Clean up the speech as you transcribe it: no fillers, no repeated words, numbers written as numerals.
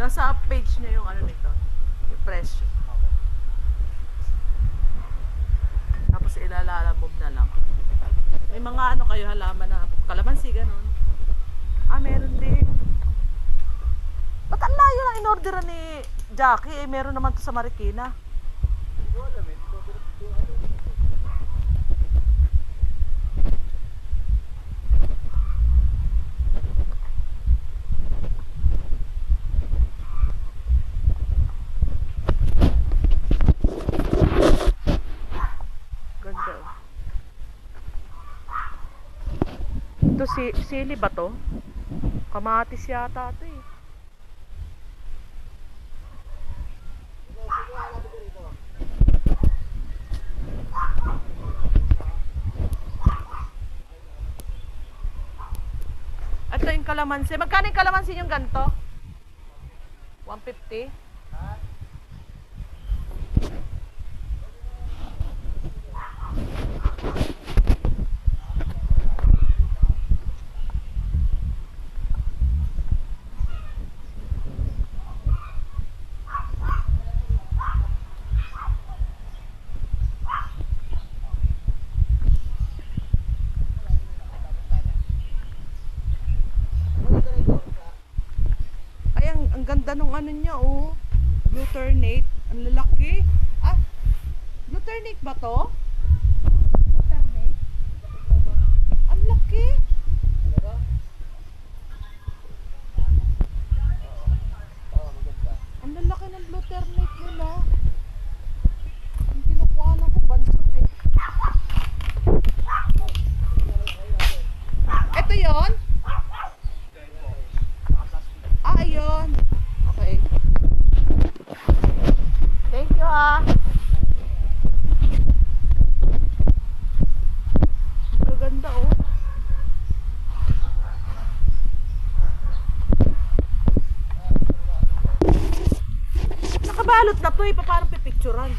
Nasa page niya yung ano nito, yung presyo. Tapos ilalalabog na lang. May mga ano kayo halaman na kalamansi, ganun. Ah, meron din. Ba't ang layo lang in-orderan ni Jackie? Eh, meron naman to sa Marikina. Ganda. Ito sili ba to? Kamatis yata ito eh. Ito yung kalamansi. Magkano yung kalamansi yung ganito? 150? Ay, ang ganda nung ano niya, oh. Glutarnate. Ang lalaki. Ah, glutarnate ba to? Glutarnate? Ang laki. Ang lalaki ng glutarnate nila. Ang kinukuhaan ako, bansot eh. Ito yon. Ah, ayun. Okay. Thank you, ha. Ang gaganda, oh. Nakabalot na to, eh. Paano pipicturan?